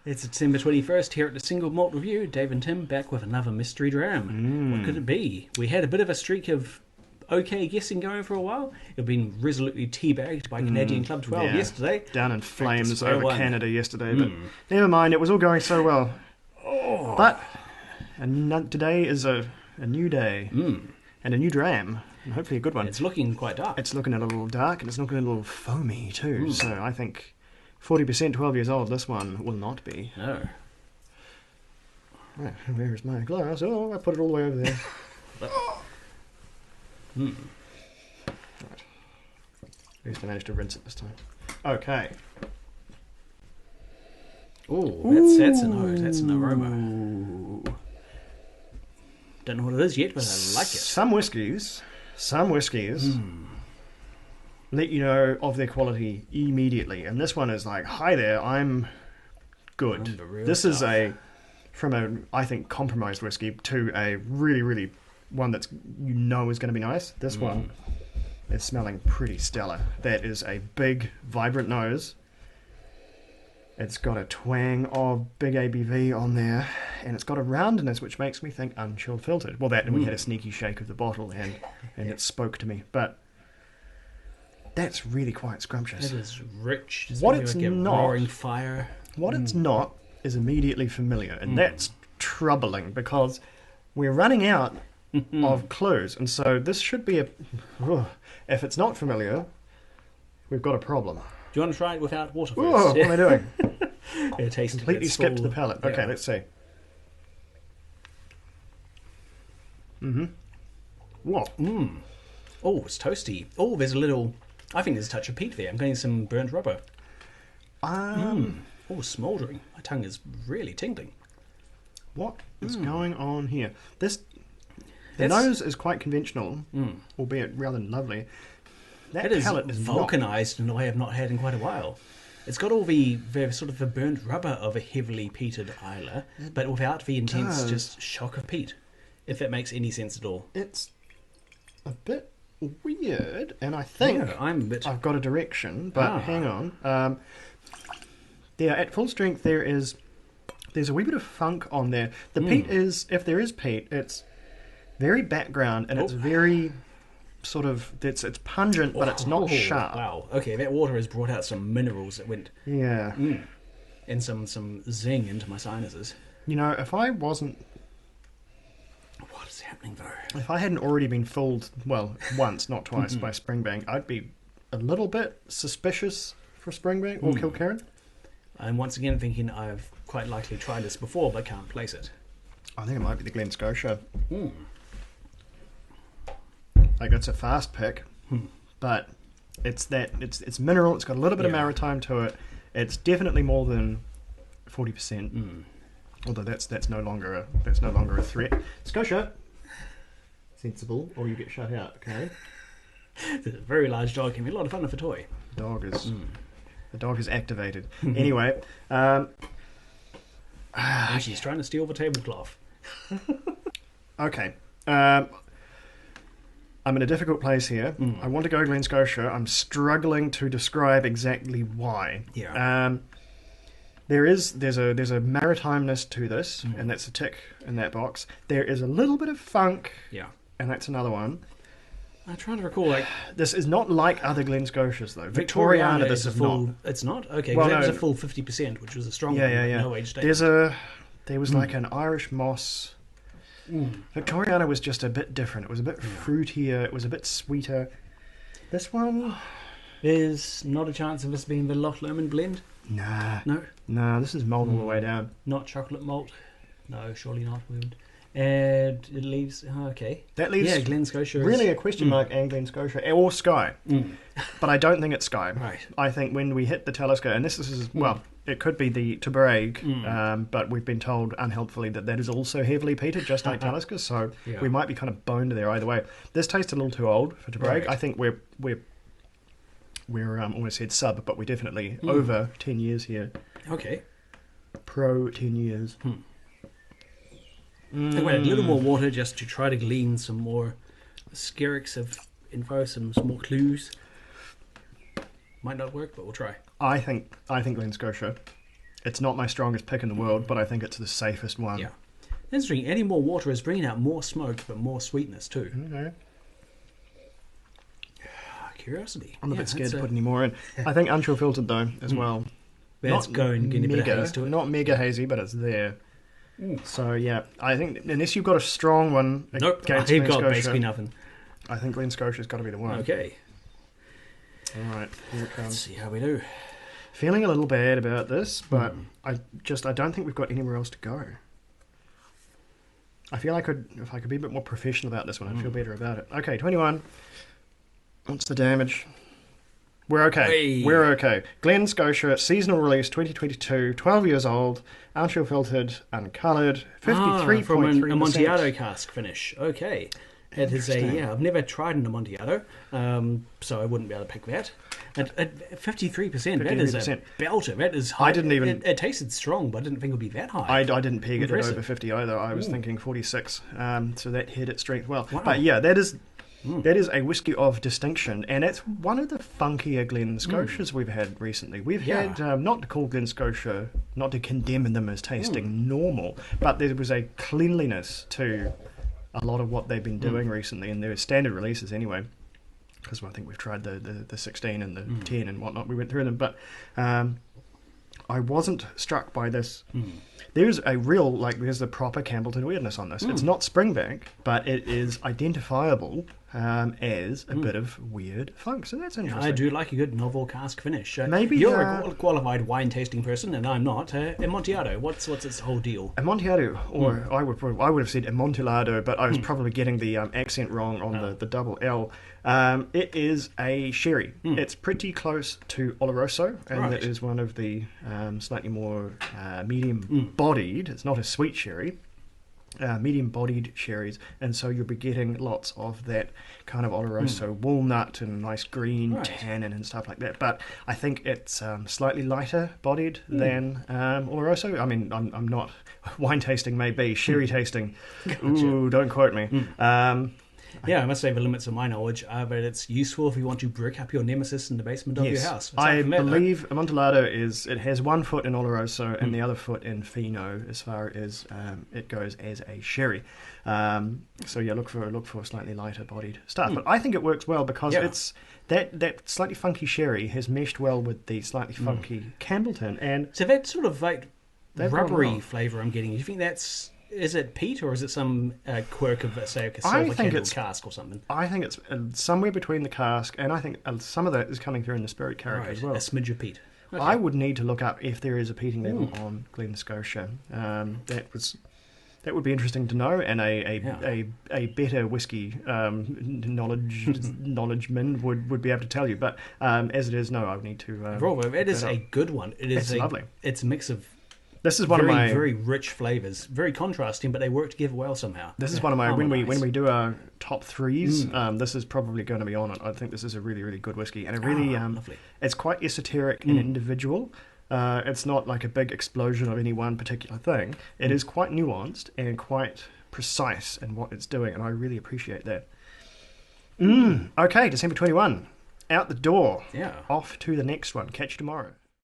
It's December 21st here at the Single Malt Review. Dave and Tim back with another mystery dram. What could it be? We had a bit of a streak of okay guessing going for a while. You've been resolutely teabagged by Canadian Club 12 yesterday. Down in flames square over one. Canada yesterday, but never mind, it was all going so well. But today is a new day and a new dram, and hopefully a good one. It's looking quite dark. It's looking a little dark and it's looking a little foamy too, so I think 40% 12 years old, this one will not be. No. Right, where's my glass? Oh, I put it all the way over there. Right. At least I managed to rinse it this time. Okay. Oh, that's an aroma. Don't know what it is yet, but I like it. Some whiskies let you know of their quality immediately, and this one is like, hi there, I'm good. This is from a, I think, compromised whiskey to a really, really one that's is going to be nice. This one is smelling pretty stellar. That is a big, vibrant nose. It's got a twang of big ABV on there, and it's got a roundness which makes me think unchilled filtered. Well, and we had a sneaky shake of the bottle, and it spoke to me. But that's really quite scrumptious. It is rich. What it's not, roaring fire. What it's not is immediately familiar, and that's troubling because we're running out of clues, and so this should be if it's not familiar, we've got a problem. Do you want to try it without water first? What am I doing? It tastes Completely skipped the palate. Okay, Yeah. let's see. What? Oh, it's toasty. Oh, there's a little... I think there's a touch of peat there. I'm getting some burnt rubber. Oh, smouldering. My tongue is really tingling. What is going on here? The nose is quite conventional, albeit rather lovely. That palate is vulcanized in a way I've not had in quite a while. It's got all the sort of the burnt rubber of a heavily peated Isla, but without the intense just shock of peat, if that makes any sense at all. It's a bit weird, and I think I've got a direction, but hang on. At full strength there's a wee bit of funk on there. The peat is, if there is peat, it's very background, and it's very sort of, it's pungent, but it's not sharp. Wow. Okay, that water has brought out some minerals that went... Yeah. And some zing into my sinuses. You know, if I wasn't... What is happening, though? If I hadn't already been fooled, well, once, not twice, by Springbank, I'd be a little bit suspicious for Springbank or Kilkerran. I'm once again thinking I've quite likely tried this before, but can't place it. I think it might be the Glen Scotia. Like, it's a fast pick, but it's mineral. It's got a little bit of maritime to it. It's definitely more than 40%. Although that's no longer a threat. Scotia, sensible, or you get shut out. Okay. It's a very large dog. Can be a lot of fun with a toy. The dog is activated. Anyway, she's trying to steal the tablecloth. Okay. I'm in a difficult place here. I want to go Glen Scotia. I'm struggling to describe exactly why. Yeah. There's a maritimeness to this, and that's a tick in that box. There is a little bit of funk, and that's another one. I'm trying to recall, this is not like other Glen Scotias, though. Victoriana, this is full... not. It's not? Okay, because that was a full 50%, which was a strong no-age statement. There was like an Irish moss... Victoriana was just a bit different. It was a bit fruitier. It was a bit sweeter. This one... There's not a chance of this being the Loch Lomond blend? Nah. No? No, this is malt all the way down. Not chocolate malt? No, surely not. And it leaves... okay. That leaves... Yeah, Glen Scotia really a question mark and Glen Scotia. Or Skye. But I don't think it's Skye. Right. I think when we hit the Talisker, and this is... Well, it could be the Tabarag, but we've been told unhelpfully that is also heavily peated, just like Talisker, so we might be kind of boned there either way. This tastes a little too old for Tabarag. Right. I think we're almost said sub, but we're definitely over 10 years here. Okay. Pro 10 years. I think we had a little more water just to try to glean some more skerricks of info, some more clues. Might not work, but we'll try. I think Glen Scotia. It's not my strongest pick in the world, but I think it's the safest one. Yeah. Interesting. Adding more water is bringing out more smoke, but more sweetness too. Okay. Curiosity. I'm a bit scared to put any more in. I think unchill filtered though as well. That's going getting a bit of haze to it. Not mega hazy, but it's there. So yeah, I think unless you've got a strong one Nope, against I've Glen got Scotia, basically nothing. I think Glen Scotia's got to be the one. Okay. All right, here it Let's comes. see how we do. Feeling a little bad about this, but I don't think we've got anywhere else to go. I feel if I could be a bit more professional about this one, I'd feel better about it. Okay, 21. What's the damage? We're okay. Hey. We're okay. Glen Scotia, seasonal release, 2022, 12 years old, unchill filtered, uncoloured, 53.3%. From an Amontillado cask finish. Okay. It is I've never tried an Amontillado, so I wouldn't be able to pick that. At 53%, that is a belter. That is high. I didn't even... It tasted strong, but I didn't think it would be that high. I didn't peg it at Impressive. over 50 either. I was thinking 46, so that hit its strength well. Wow. But yeah, that is a whiskey of distinction, and it's one of the funkier Glen Scotias we've had recently. We've had, not to call Glen Scotia, not to condemn them as tasting normal, but there was a cleanliness to a lot of what they've been doing recently, and their standard releases anyway, because I think we've tried the 16 and the 10 and whatnot. We went through them, but I wasn't struck by this. There's a real, there's the proper Campbellton weirdness on this. It's not Springbank, but it is identifiable as a bit of weird funk, so that's interesting. I do like a good novel cask finish. Maybe you're a qualified wine tasting person, and I'm not. Amontillado, what's its whole deal? Amontillado, or I would have said Amontillado, but I was probably getting the accent wrong on the double L. It is a sherry. It's pretty close to Oloroso, and it is one of the slightly more medium-bodied. It's not a sweet sherry. Medium-bodied sherries, and so you'll be getting lots of that kind of Oloroso walnut and nice green tannin and stuff like that. But I think it's slightly lighter bodied than Oloroso. I mean, I'm not wine tasting, maybe sherry tasting. Ooh, don't quote me. Yeah, I must say the limits of my knowledge are that it's useful if you want to brick up your nemesis in the basement of your house. I believe Amontillado has 1 foot in Oloroso and the other foot in Fino as far as it goes as a sherry. So yeah, look for slightly lighter bodied stuff. But I think it works well because it's that slightly funky sherry has meshed well with the slightly funky Campbellton, and so that sort of rubbery flavour I'm getting. Do you think is it peat or is it some quirk of, say, a silver candle cask or something? I think it's somewhere between the cask, and I think some of that is coming through in the spirit character as well. A smidge of peat. Okay. I would need to look up if there is a peating level on Glen Scotia. That would be interesting to know, and a better whiskey knowledgeman would be able to tell you. But as it is, no, I would need to. It is a good one. It's lovely. It's a mix of. This is one of my very rich flavours, very contrasting, but they work together well somehow. This is one of my when we do our top threes. This is probably going to be on it. I think this is a really, really good whiskey, and it really it's quite esoteric and individual. It's not like a big explosion of any one particular thing. It is quite nuanced and quite precise in what it's doing, and I really appreciate that. Okay, December 21, out the door. Yeah, off to the next one. Catch you tomorrow.